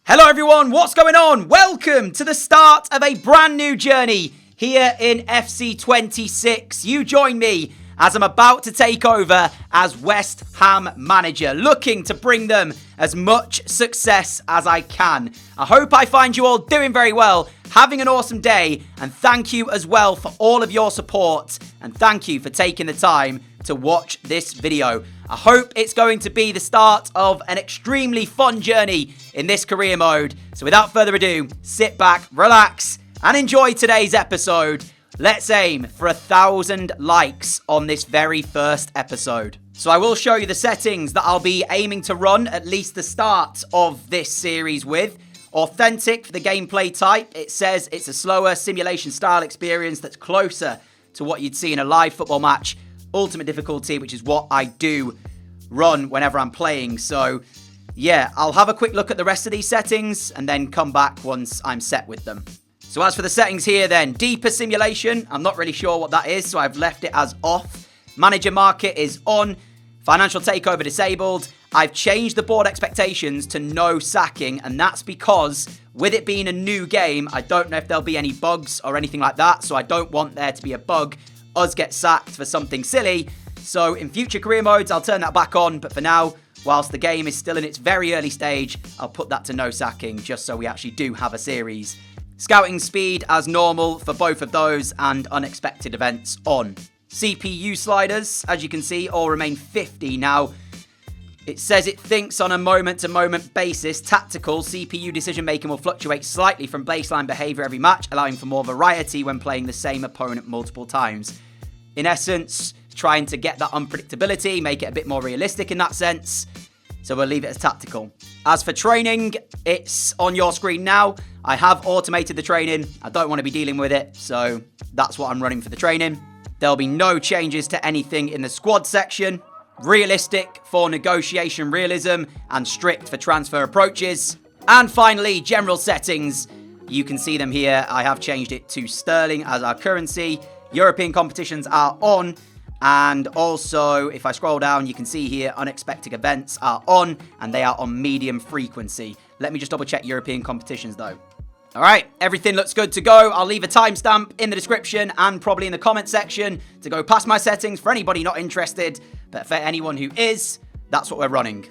Hello everyone, what's going on? Welcome to the start of a brand new journey here in FC 26. You join me as I'm about to take over as West Ham manager, looking to bring them as much success as I can. I hope I find you all doing very well, having an awesome day, and thank you as well for all of your support, and thank you for taking the time to watch this video. I hope it's going to be the start of an extremely fun journey in this career mode. So without further ado, sit back, relax, and enjoy today's episode. Let's aim for 1,000 likes on this very first episode. So I will show you the settings that I'll be aiming to run at least the start of this series with. Authentic for the gameplay type. It says it's a slower simulation style experience that's closer to what you'd see in a live football match. Ultimate difficulty, which is what I do run whenever I'm playing. So yeah, I'll have a quick look at the rest of these settings and then come back once I'm set with them. So as for the settings here then, deeper simulation, I'm not really sure what that is, so I've left it as off. Manager market is on. Financial takeover disabled. I've changed the board expectations to no sacking, and that's because with it being a new game, I don't know if there'll be any bugs or anything like that, so I don't want there to be a bug, us get sacked for something silly. So in future career modes, I'll turn that back on, but for now, whilst the game is still in its very early stage, I'll put that to no sacking, just so we actually do have a series. Scouting speed as normal for both of those, and unexpected events on. CPU sliders, as you can see, all remain 50 now. It says it thinks on a moment-to-moment basis. Tactical CPU decision-making will fluctuate slightly from baseline behavior every match, allowing for more variety when playing the same opponent multiple times. In essence, trying to get that unpredictability, make it a bit more realistic in that sense. So we'll leave it as tactical. As for training, it's on your screen now. I have automated the training. I don't want to be dealing with it, so that's what I'm running for the training. There'll be no changes to anything in the squad section. Realistic for negotiation realism, and strict for transfer approaches. And finally, general settings. You can see them here. I have changed it to sterling as our currency. European competitions are on. And also, if I scroll down, you can see here, unexpected events are on, and they are on medium frequency. Let me just double check European competitions though. All right, everything looks good to go. I'll leave a timestamp in the description and probably in the comment section to go past my settings for anybody not interested. But for anyone who is, that's what we're running.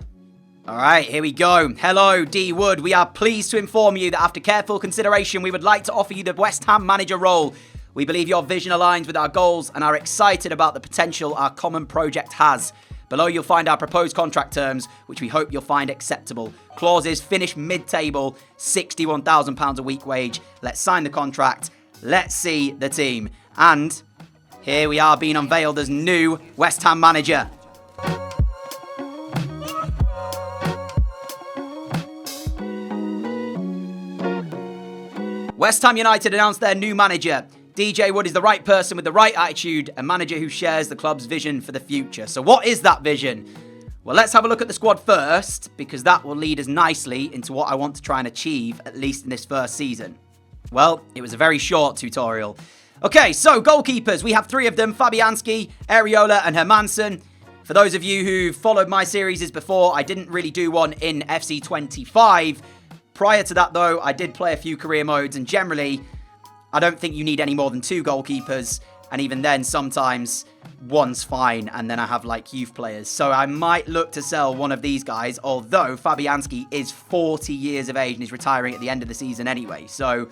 All right, here we go. Hello, DJWood. We are pleased to inform you that after careful consideration, we would like to offer you the West Ham manager role. We believe your vision aligns with our goals and are excited about the potential our common project has. Below you'll find our proposed contract terms, which we hope you'll find acceptable. Clauses: finish mid-table, £61,000 a week wage. Let's sign the contract. Let's see the team. And here we are being unveiled as new West Ham manager. West Ham United announced their new manager. DJWood is the right person with the right attitude, a manager who shares the club's vision for the future. So what is that vision? Well, let's have a look at the squad first, because that will lead us nicely into what I want to try and achieve, at least in this first season. Well, it was a very short tutorial. Okay, so goalkeepers. We have 3 of them: Fabianski, Areola, and Hermansen. For those of you who followed my series before, I didn't really do one in FC 25. Prior to that, though, I did play a few career modes, and generally, I don't think you need any more than 2 goalkeepers. And even then, sometimes one's fine, and then I have like youth players. So I might look to sell one of these guys, although Fabianski is 40 years of age and is retiring at the end of the season anyway. So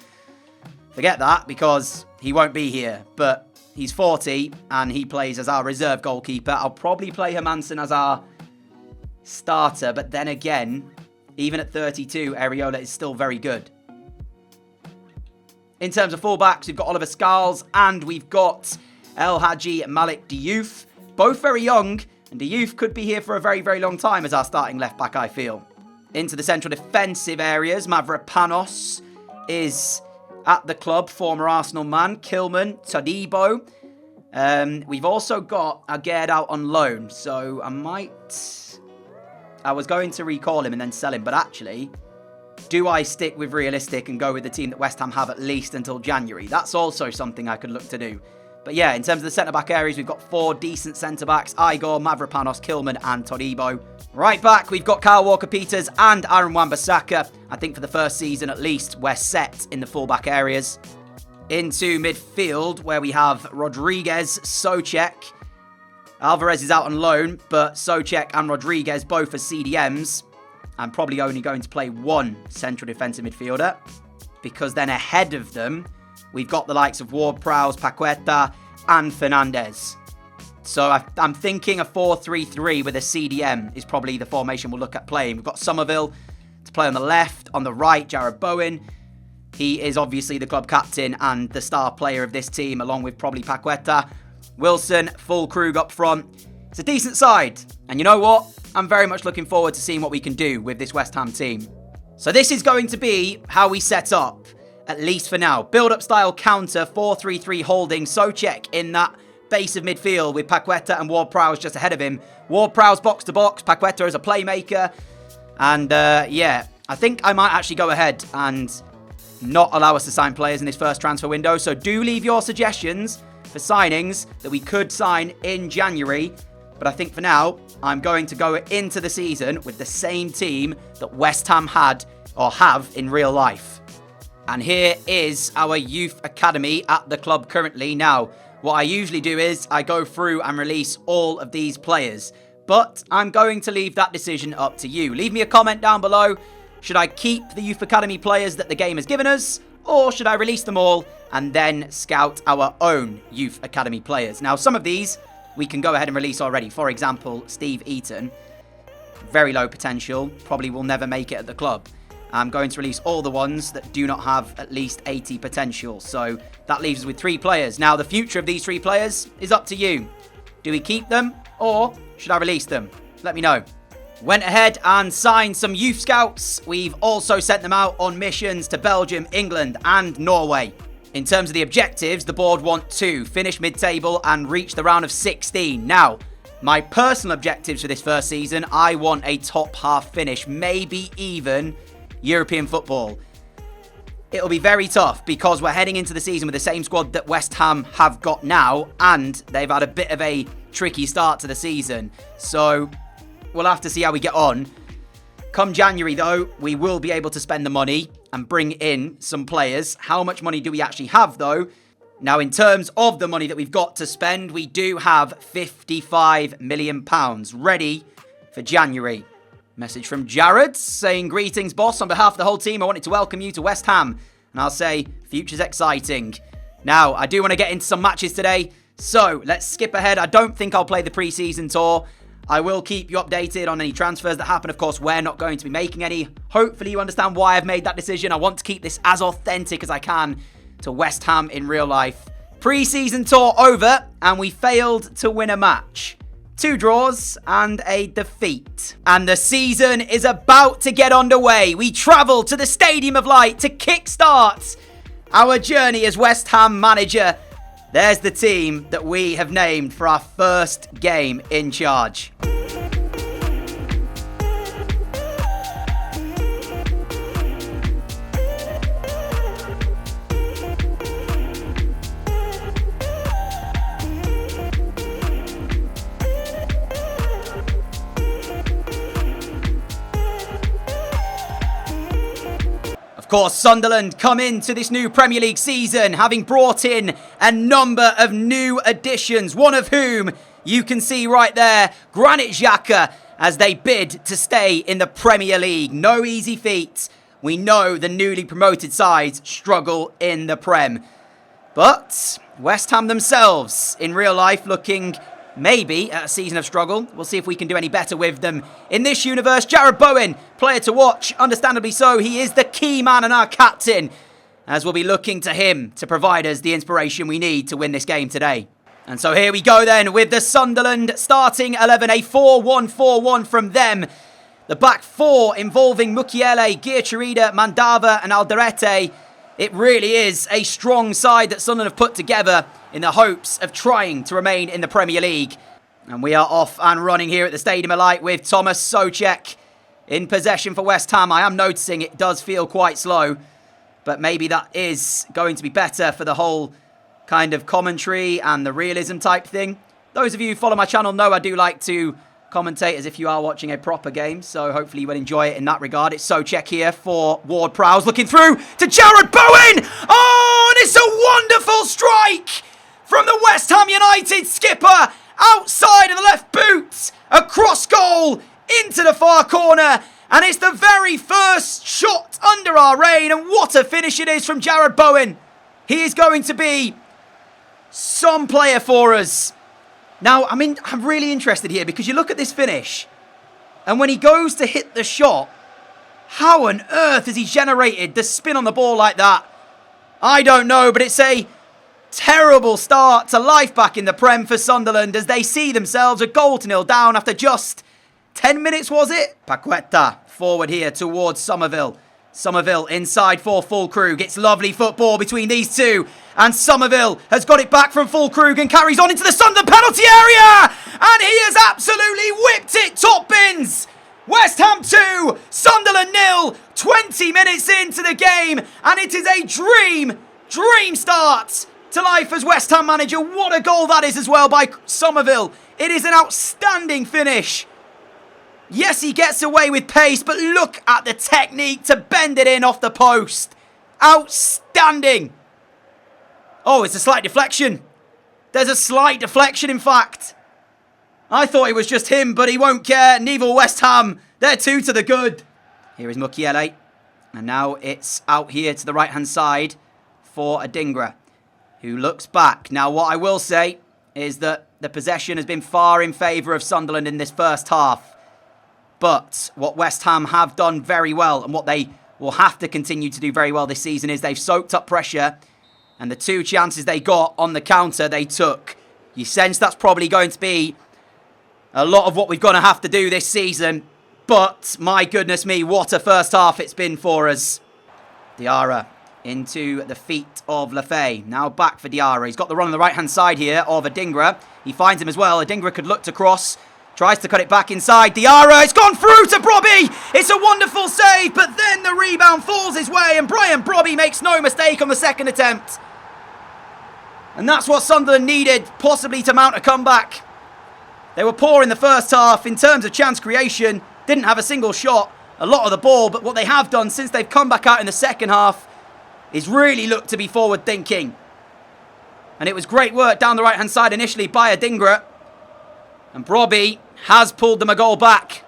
forget that, because he won't be here. But he's 40 and he plays as our reserve goalkeeper. I'll probably play Hermansen as our starter, but then again, even at 32, Areola is still very good. In terms of fullbacks, we've got Oliver Scarles and we've got El Hadji Malik Diouf. Both very young, and Diouf could be here for a very, very long time as our starting left-back, I feel. Into the central defensive areas, Mavropanos is at the club, former Arsenal man. Kilman, Todibo. We've also got Aguerd out on loan, so I was going to recall him and then sell him, but actually, do I stick with realistic and go with the team that West Ham have at least until January? That's also something I could look to do. But yeah, in terms of the centre-back areas, we've got 4 decent centre-backs. Igor, Mavropanos, Kilman and Todibo. Right back, we've got Kyle Walker-Peters and Aaron Wan-Bissaka. I think for the first season at least, we're set in the full-back areas. Into midfield, where we have Rodriguez, Souček. Alvarez is out on loan, but Souček and Rodriguez both are CDMs. I'm probably only going to play one central defensive midfielder, because then ahead of them, we've got the likes of Ward-Prowse, Paqueta, and Fernandez. So I'm thinking a 4-3-3 with a CDM is probably the formation we'll look at playing. We've got Somerville to play on the left. On the right, Jared Bowen. He is obviously the club captain and the star player of this team, along with probably Paqueta. Wilson, Füllkrug up front. It's a decent side. And you know what? I'm very much looking forward to seeing what we can do with this West Ham team. So this is going to be how we set up. At least for now. Build-up style counter, 4-3-3 holding. Souček in that base of midfield with Paqueta and Ward-Prowse just ahead of him. Ward-Prowse box to box. Paqueta as a playmaker. And yeah, I think I might actually go ahead and not allow us to sign players in this first transfer window. So do leave your suggestions for signings that we could sign in January. But I think for now, I'm going to go into the season with the same team that West Ham had or have in real life. And here is our youth academy at the club currently. Now, what I usually do is I go through and release all of these players. But I'm going to leave that decision up to you. Leave me a comment down below. Should I keep the youth academy players that the game has given us? Or should I release them all and then scout our own youth academy players? Now, some of these we can go ahead and release already. For example, Steve Eaton. Very low potential. Probably will never make it at the club. I'm going to release all the ones that do not have at least 80 potential. So that leaves us with 3 players. Now, the future of these 3 players is up to you. Do we keep them or should I release them? Let me know. Went ahead and signed some youth scouts. We've also sent them out on missions to Belgium, England and Norway. In terms of the objectives, the board want to finish mid-table and reach the round of 16. Now, my personal objectives for this first season, I want a top half finish, maybe even European football. It'll be very tough because we're heading into the season with the same squad that West Ham have got now, and they've had a bit of a tricky start to the season. So we'll have to see how we get on. Come January though, we will be able to spend the money and bring in some players. How much money do we actually have though? Now, in terms of the money that we've got to spend, we do have £55 million ready for January. Message from Jared saying, greetings, boss. On behalf of the whole team, I wanted to welcome you to West Ham. And I'll say, future's exciting. Now, I do want to get into some matches today. So, let's skip ahead. I don't think I'll play the pre-season tour. I will keep you updated on any transfers that happen. Of course, we're not going to be making any. Hopefully, you understand why I've made that decision. I want to keep this as authentic as I can to West Ham in real life. Pre-season tour over, and we failed to win a match. 2 draws and a defeat. And the season is about to get underway. We travel to the Stadium of Light to kickstart our journey as West Ham manager. There's the team that we have named for our first game in charge. Of course, Sunderland come into this new Premier League season having brought in a number of new additions, one of whom you can see right there, Granit Xhaka, as they bid to stay in the Premier League. No easy feat. We know the newly promoted sides struggle in the Prem. But West Ham themselves, in real life, looking maybe at a season of struggle. We'll see if we can do any better with them. In this universe, Jared Bowen, player to watch, understandably so. He is the key man and our captain, as we'll be looking to him to provide us the inspiration we need to win this game today. And so here we go then with the Sunderland starting 11, a 4-1-4-1 from them. The back 4 involving Mukiele, Geertruida, Mandava and Alderete. It really is a strong side that Sunderland have put together in the hopes of trying to remain in the Premier League. And we are off and running here at the Stadium of Light with Thomas Souček in possession for West Ham. I am noticing it does feel quite slow, but maybe that is going to be better for the whole kind of commentary and the realism type thing. Those of you who follow my channel know I do like to commentate as if you are watching a proper game, so hopefully you will enjoy it in that regard. It's Souček here for Ward-Prowse, looking through to Jared Bowen! Oh, and it's a wonderful strike from the West Ham United skipper, outside of the left boot, across goal, into the far corner, and it's the very first shot under our reign, and what a finish it is from Jared Bowen. He is going to be some player for us. Now, I'm really interested here because you look at this finish, and when he goes to hit the shot, how on earth has he generated the spin on the ball like that? I don't know, but it's a terrible start to life back in the Prem for Sunderland as they see themselves a 0-0 down after just 10 minutes, was it? Paqueta forward here towards Somerville. Somerville inside for Fulkrug. It's lovely football between these two. And Somerville has got it back from Fulkrug and carries on into the Sunderland penalty area. And he has absolutely whipped it top bins. West Ham 2, Sunderland 0. 20 minutes into the game. And it is a dream start to life as West Ham manager. What a goal that is as well by Somerville. It is an outstanding finish. Yes, he gets away with pace, but look at the technique to bend it in off the post. Outstanding. Oh, it's a slight deflection. There's a slight deflection, in fact. I thought it was just him, but he won't care. Neither will West Ham. They're 2 to the good. Here is Mukiele. And now it's out here to the right-hand side for Adingra, who looks back. Now, what I will say is that the possession has been far in favour of Sunderland in this first half. But what West Ham have done very well, and what they will have to continue to do very well this season, is they've soaked up pressure. And the 2 chances they got on the counter, they took. You sense that's probably going to be a lot of what we're going to have to do this season. But, my goodness me, what a first half it's been for us. Diarra into the feet of Lafay. Now back for Diarra. He's got the run on the right-hand side here of Adingra. He finds him as well. Adingra could look to cross. Tries to cut it back inside. Diarra, it's gone through to Brobby. It's a wonderful save, but then the rebound falls his way, and Brian Brobby makes no mistake on the second attempt. And that's what Sunderland needed, possibly to mount a comeback. They were poor in the first half in terms of chance creation. Didn't have a single shot, a lot of the ball, but what they have done since they've come back out in the second half is really look to be forward thinking. And it was great work down the right-hand side initially by Adingra. And Brobby has pulled them a goal back.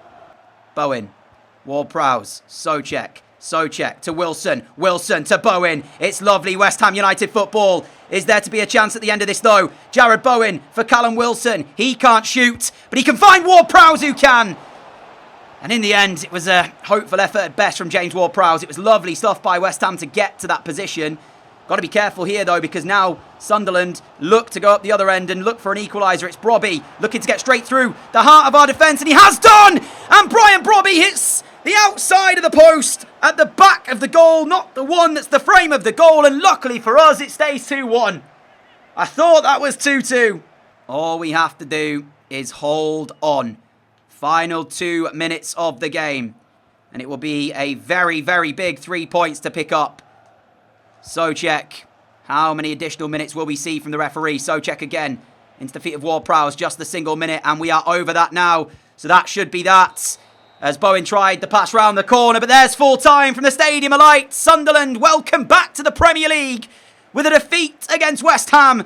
Bowen, Ward-Prowse, Souček to Wilson, Wilson to Bowen. It's lovely West Ham United football. Is there to be a chance at the end of this though? Jared Bowen for Callum Wilson. He can't shoot, but he can find Ward-Prowse who can. And in the end, it was a hopeful effort at best from James Ward-Prowse. It was lovely stuff by West Ham to get to that position. Got to be careful here, though, because now Sunderland look to go up the other end and look for an equaliser. It's Brobby looking to get straight through the heart of our defence, and he has done! And Brian Brobby hits the outside of the post at the back of the goal, not the one that's the frame of the goal, and luckily for us, it stays 2-1. I thought that was 2-2. All we have to do is hold on. Final 2 minutes of the game, and it will be a very, very big 3 points to pick up. Souček. How many additional minutes will we see from the referee? Souček again into the feet of Ward-Prowse. Just the single minute, and we are over that now. So that should be that. As Bowen tried the pass round the corner, but there's full time from the Stadium of Light. Sunderland, welcome back to the Premier League with a defeat against West Ham.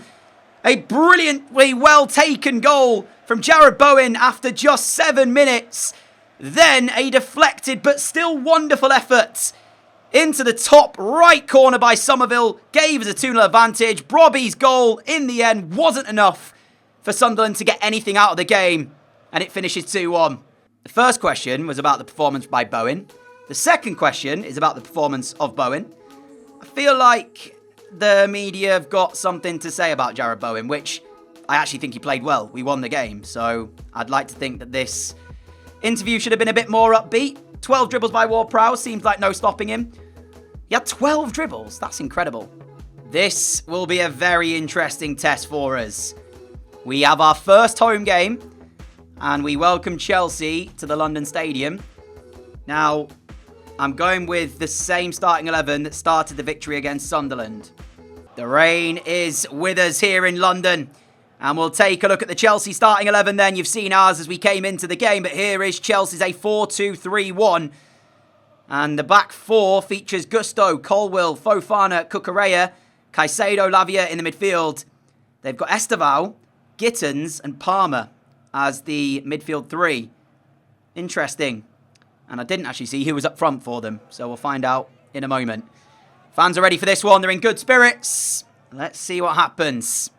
A brilliantly well-taken goal from Jared Bowen after just 7 minutes. Then a deflected but still wonderful effort into the top right corner by Somerville. Gave us a 2-0 advantage. Brobby's goal in the end wasn't enough for Sunderland to get anything out of the game. And it finishes 2-1. The first question was about the performance by Bowen. The second question is about the performance of Bowen. I feel like the media have got something to say about Jared Bowen, which I actually think he played well. We won the game, so I'd like to think that this interview should have been a bit more upbeat. 12 dribbles by Ward-Prowse, seems like no stopping him. He had 12 dribbles, that's incredible. This will be a very interesting test for us. We have our first home game, and we welcome Chelsea to the London Stadium. Now, I'm going with the same starting 11 that started the victory against Sunderland. The rain is with us here in London. And we'll take a look at the Chelsea starting 11 then. You've seen ours as we came into the game, but here is Chelsea's a 4-2-3-1. And the back four features Gusto, Colwill, Fofana, Cucurella, Caicedo, Lavia in the midfield. They've got Estevao, Gittins and Palmer as the midfield three. Interesting. And I didn't actually see who was up front for them, so we'll find out in a moment. Fans are ready for this one. They're in good spirits. Let's see what happens.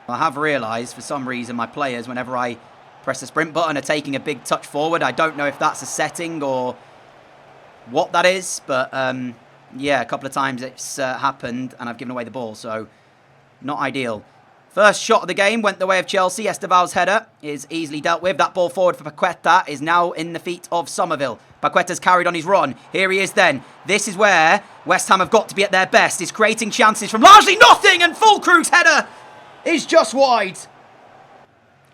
I have realised, for some reason, my players, whenever I press the sprint button, are taking a big touch forward. I don't know if that's a setting or what that is, but yeah, a couple of times it's happened and I've given away the ball, so not ideal. First shot of the game went the way of Chelsea. Estevao's header is easily dealt with. That ball forward for Paqueta is now in the feet of Somerville. Paqueta's carried on his run. Here he is then. This is where West Ham have got to be at their best. Is creating chances from largely nothing, and Fulkrug's header is just wide.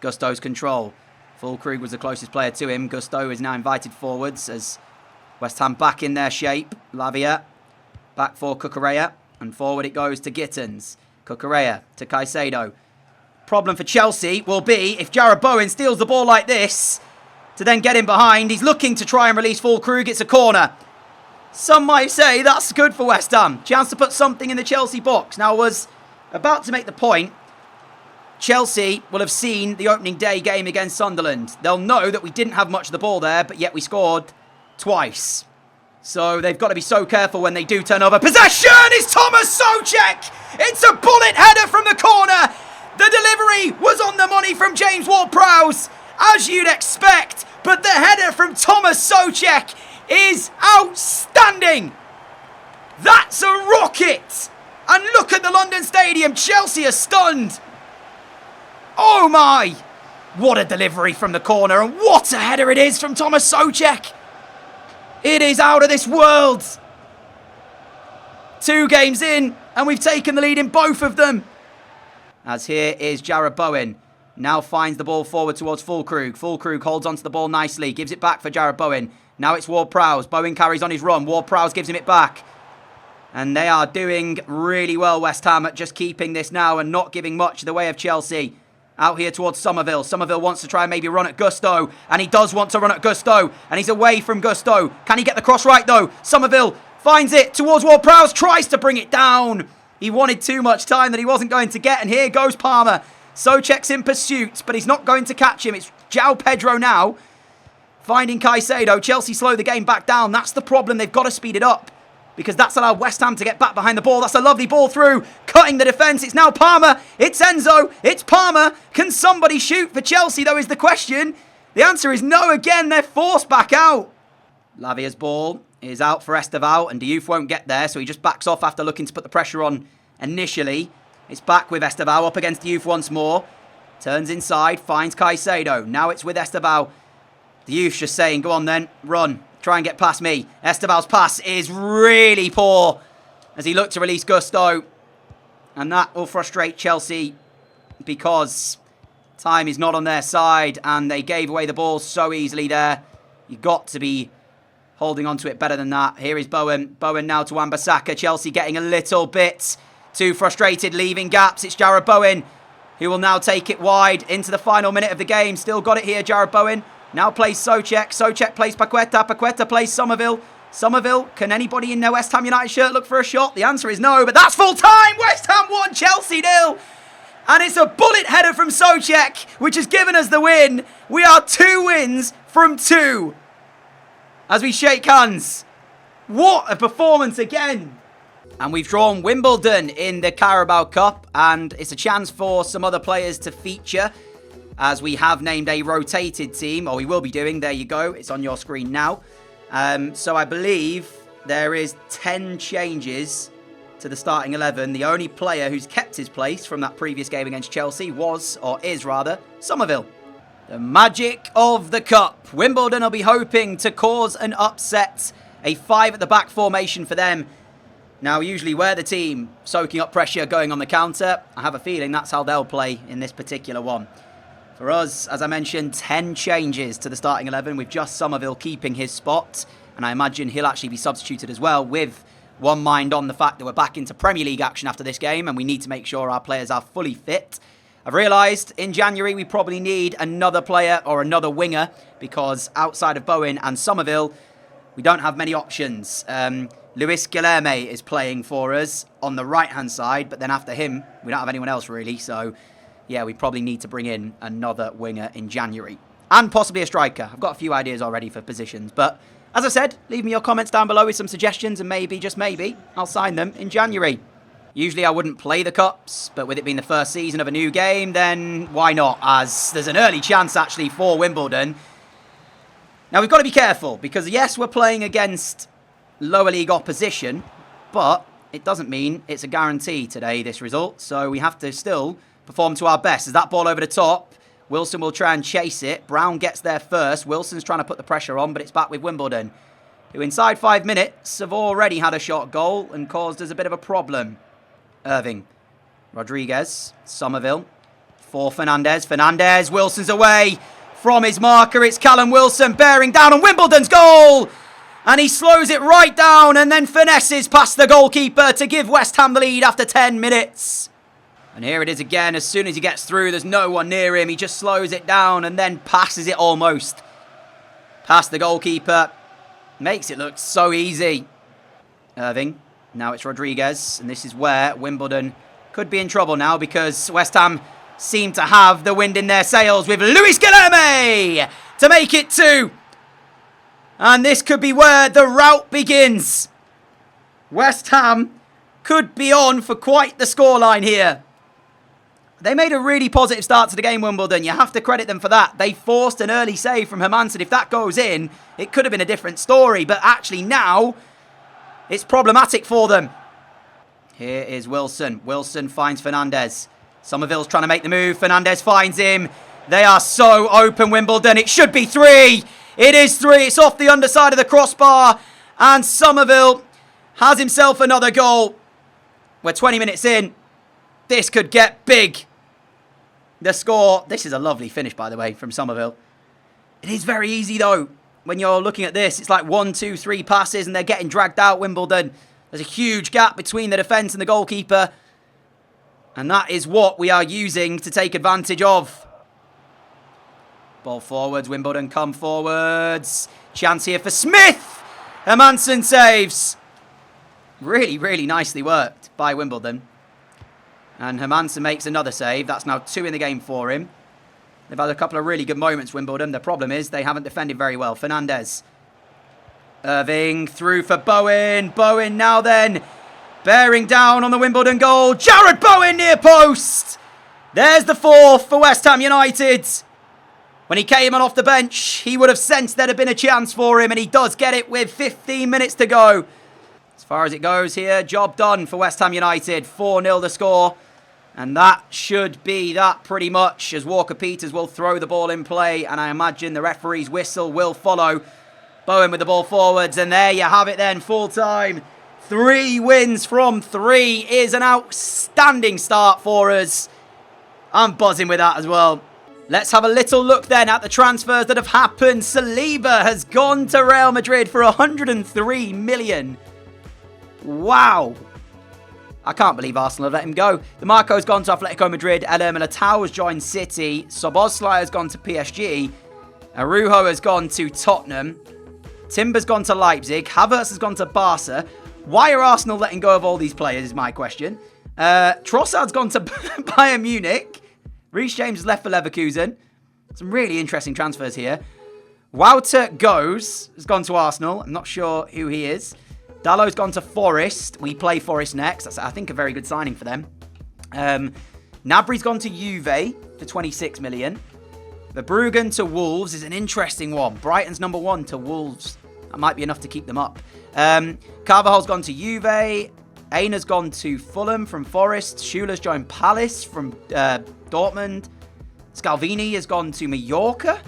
Gusto's control. Fulkrug was the closest player to him. Gusto is now invited forwards as West Ham back in their shape. Lavia back for Cucurella, and forward it goes to Gittins. Cucurella to Caicedo. Problem for Chelsea will be if Jarrod Bowen steals the ball like this to then get him behind. He's looking to try and release Fulkrug. It's a corner. Some might say that's good for West Ham. Chance to put something in the Chelsea box. Now, I was about to make the point. Chelsea will have seen the opening day game against Sunderland. They'll know that we didn't have much of the ball there, but yet we scored twice. So they've got to be so careful when they do turn over. Possession is Thomas Souček. It's a bullet header from the corner. The delivery was on the money from James Ward-Prowse, as you'd expect. But the header from Thomas Souček is outstanding. That's a rocket. And look at the London Stadium. Chelsea are stunned. Oh my. What a delivery from the corner. And what a header it is from Thomas Souček. It is out of this world. 2 games in, and we've taken the lead in both of them. As here is Jarrod Bowen. Now finds the ball forward towards Fulkrug. Fulkrug holds onto the ball nicely. Gives it back for Jarrod Bowen. Now it's Ward-Prowse. Bowen carries on his run. Ward-Prowse gives him it back. And they are doing really well, West Ham, at just keeping this now and not giving much in the way of Chelsea. Out here towards Somerville. Somerville wants to try and maybe run at Gusto. And he does want to run at Gusto. And he's away from Gusto. Can he get the cross right, though? Somerville finds it towards Ward-Prowse. Tries to bring it down. He wanted too much time that he wasn't going to get. And here goes Palmer. Souček's in pursuit, but he's not going to catch him. It's João Pedro now. Finding Caicedo. Chelsea slow the game back down. That's the problem. They've got to speed it up, because that's allowed West Ham to get back behind the ball. That's a lovely ball through, cutting the defence. It's now Palmer. It's Enzo. It's Palmer. Can somebody shoot for Chelsea, though, is the question. The answer is no again. They're forced back out. Lavia's ball is out for Estevao, and Diouf won't get there, so he just backs off after looking to put the pressure on initially. It's back with Estevao up against Diouf once more. Turns inside, finds Caicedo. Now it's with Estevao. Diouf's just saying, go on then, run. Try and get past me. Estevao's pass is really poor as he looked to release Gusto. And that will frustrate Chelsea because time is not on their side and they gave away the ball so easily there. You've got to be holding on to it better than that. Here is Bowen. Bowen now to Wan-Bissaka. Chelsea getting a little bit too frustrated, leaving gaps. It's Jarrod Bowen who will now take it wide into the final minute of the game. Still got it here, Jarrod Bowen. Now plays Souček. Souček plays Paqueta. Paqueta plays Somerville. Somerville, can anybody in their West Ham United shirt look for a shot? The answer is no, but that's full time. West Ham 1, Chelsea 0. And it's a bullet header from Souček, which has given us the win. We are 2 wins from 2. As we shake hands. What a performance again. And we've drawn Wimbledon in the Carabao Cup. And it's a chance for some other players to feature, as we have named a rotated team, or we will be doing. There you go. It's on your screen now. So I believe there is 10 changes to the starting 11. The only player who's kept his place from that previous game against Chelsea was, or is rather, Somerville. The magic of the cup. Wimbledon will be hoping to cause an upset. A 5 at the back formation for them. Now, usually we're the team soaking up pressure, going on the counter. I have a feeling that's how they'll play in this particular one. For us, as I mentioned, 10 changes to the starting 11 with just Somerville keeping his spot. And I imagine he'll actually be substituted as well with one mind on the fact that we're back into Premier League action after this game and we need to make sure our players are fully fit. I've realised in January we probably need another player or another winger because outside of Bowen and Somerville, we don't have many options. Luis Guilherme is playing for us on the right-hand side, but then after him, we don't have anyone else really. So, yeah, we probably need to bring in another winger in January. And possibly a striker. I've got a few ideas already for positions. But, as I said, leave me your comments down below with some suggestions and maybe, just maybe, I'll sign them in January. Usually I wouldn't play the Cups, but with it being the first season of a new game, then why not? As there's an early chance, actually, for Wimbledon. Now, we've got to be careful because, yes, we're playing against lower league opposition, but it doesn't mean it's a guarantee today, this result. So we have to still perform to our best. As that ball over the top, Wilson will try and chase it. Brown gets there first. Wilson's trying to put the pressure on, but it's back with Wimbledon, who inside 5 minutes have already had a shot goal and caused us a bit of a problem. Irving, Rodriguez, Somerville, for Fernandez. Fernandez, Wilson's away from his marker. It's Callum Wilson bearing down on Wimbledon's goal. And he slows it right down and then finesses past the goalkeeper to give West Ham the lead after 10 minutes. And here it is again. As soon as he gets through, there's no one near him. He just slows it down and then passes it almost past the goalkeeper. Makes it look so easy. Irving. Now it's Rodriguez. And this is where Wimbledon could be in trouble now because West Ham seem to have the wind in their sails with Luis Guilherme to make it 2. And this could be where the rout begins. West Ham could be on for quite the scoreline here. They made a really positive start to the game, Wimbledon. You have to credit them for that. They forced an early save from Hermansen. If that goes in, it could have been a different story. But actually now, it's problematic for them. Here is Wilson. Wilson finds Fernandez. Somerville's trying to make the move. Fernandez finds him. They are so open, Wimbledon. It should be 3. It is 3. It's off the underside of the crossbar. And Somerville has himself another goal. We're 20 minutes in. This could get big. The score. This is a lovely finish, by the way, from Somerville. It is very easy, though. When you're looking at this, it's like 1, 2, 3 passes and they're getting dragged out, Wimbledon. There's a huge gap between the defence and the goalkeeper. And that is what we are using to take advantage of. Ball forwards, Wimbledon come forwards. Chance here for Smith. Hermansen saves. Really, really nicely worked by Wimbledon. And Hermansen makes another save. That's now 2 in the game for him. They've had a couple of really good moments, Wimbledon. The problem is they haven't defended very well. Fernandez. Irving through for Bowen. Bowen now then bearing down on the Wimbledon goal. Jared Bowen near post. There's the 4th for West Ham United. When he came on off the bench, he would have sensed there'd have been a chance for him, and he does get it with 15 minutes to go. As far as it goes here, job done for West Ham United. 4-0 the score. And that should be that pretty much, as Walker-Peters will throw the ball in play, and I imagine the referee's whistle will follow. Bowen with the ball forwards, and there you have it then, full time. 3 wins from 3 is an outstanding start for us. I'm buzzing with that as well. Let's have a little look then at the transfers that have happened. Saliba has gone to Real Madrid for 103 million. Wow. I can't believe Arsenal have let him go. DeMarco's gone to Atletico Madrid. El Militao has joined City. Szoboszlai has gone to PSG. Arujo has gone to Tottenham. Timber's gone to Leipzig. Havertz has gone to Barca. Why are Arsenal letting go of all these players is my question. Trossard's gone to Bayern Munich. Reece James has left for Leverkusen. Some really interesting transfers here. Wouter has gone to Arsenal. I'm not sure who he is. Dallow's gone to Forest. We play Forest next. That's, I think, a very good signing for them. Gnabry's gone to Juve for 26 million. Verbruggen to Wolves is an interesting one. Brighton's number 1 to Wolves. That might be enough to keep them up. Carvajal's gone to Juve. Aina's gone to Fulham from Forest. Schuler's joined Palace from Dortmund. Scalvini has gone to Mallorca.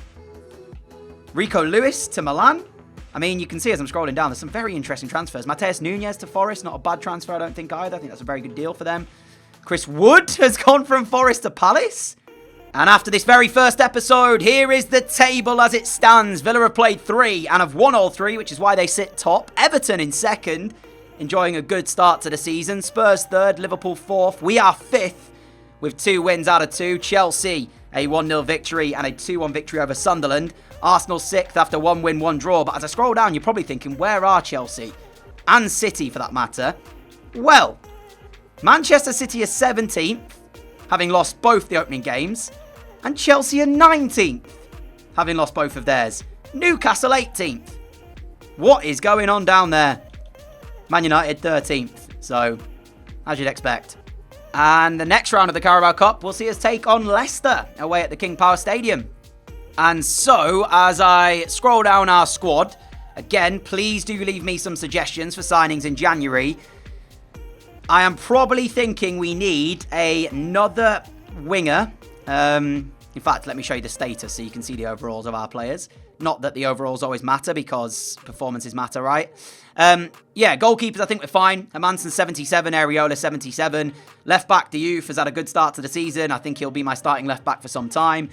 Rico Lewis to Milan. I mean, you can see as I'm scrolling down, there's some very interesting transfers. Mateus Nunes to Forest, not a bad transfer, I don't think either. I think that's a very good deal for them. Chris Wood has gone from Forest to Palace. And after this very first episode, here is the table as it stands. Villa have played 3 and have won all 3, which is why they sit top. Everton in second. enjoying a good start to the season. Spurs 3rd, Liverpool 4th. We are 5th with 2 wins out of 2. Chelsea, a 1-0 victory and a 2-1 victory over Sunderland. Arsenal 6th after 1 win, 1 draw. But as I scroll down, you're probably thinking, where are Chelsea? And City, for that matter. Well, Manchester City is 17th, having lost both the opening games. And Chelsea are 19th, having lost both of theirs. Newcastle 18th. What is going on down there? Man United 13th. So, as you'd expect. And the next round of the Carabao Cup will see us take on Leicester away at the King Power Stadium. And so, as I scroll down our squad, again, please do leave me some suggestions for signings in January. I am probably thinking we need another winger. In fact, let me show you the status so you can see the overalls of our players. Not that the overalls always matter because performances matter, right? Yeah, goalkeepers, I think we're fine. Hermansen 77, Areola 77. Left back, Diouf has had a good start to the season. I think he'll be my starting left back for some time.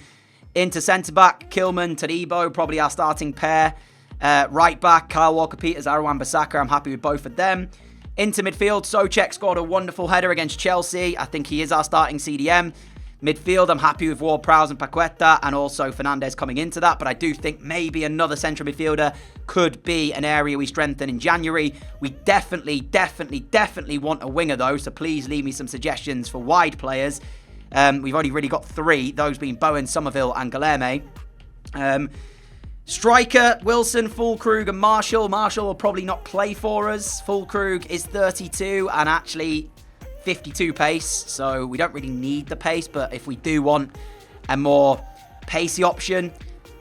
Into centre back, Kilman, Todibo, probably our starting pair. Right back, Kyle Walker-Peters, Aaron Wan-Bissaka. I'm happy with both of them. Into midfield, Souček scored a wonderful header against Chelsea. I think he is our starting CDM. Midfield, I'm happy with Ward-Prowse and Paqueta, and also Fernandes coming into that, but I do think maybe another central midfielder could be an area we strengthen in January. We definitely want a winger though, so please leave me some suggestions for wide players. We've already really got 3, those being Bowen, Somerville and Guilherme. Striker, Wilson, Füllkrug and Marshall. Marshall will probably not play for us. Füllkrug is 32 and actually 52 pace, so we don't really need the pace, but if we do want a more pacey option,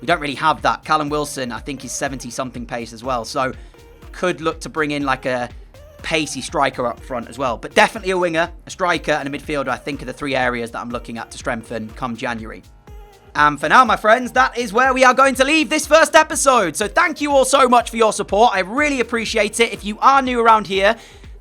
we don't really have that. Callum Wilson, I think, is 70-something pace as well, so could look to bring in like a pacey striker up front as well. But definitely a winger, a striker and a midfielder, I think, are the 3 areas that I'm looking at to strengthen come January. And for now, my friends, that is where we are going to leave this first episode. So thank you all so much for your support. I really appreciate it. If you are new around here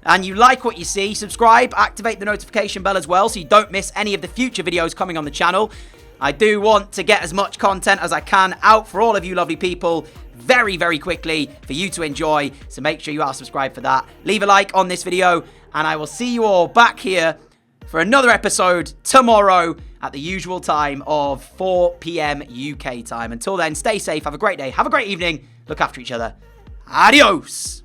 and you like what you see, subscribe, activate the notification bell as well so you don't miss any of the future videos coming on the channel. I do want to get as much content as I can out for all of you lovely people very, very quickly for you to enjoy. So make sure you are subscribed for that. Leave a like on this video and I will see you all back here for another episode tomorrow at the usual time of 4 p.m. UK time. Until then, stay safe, have a great day, have a great evening, look after each other. Adios!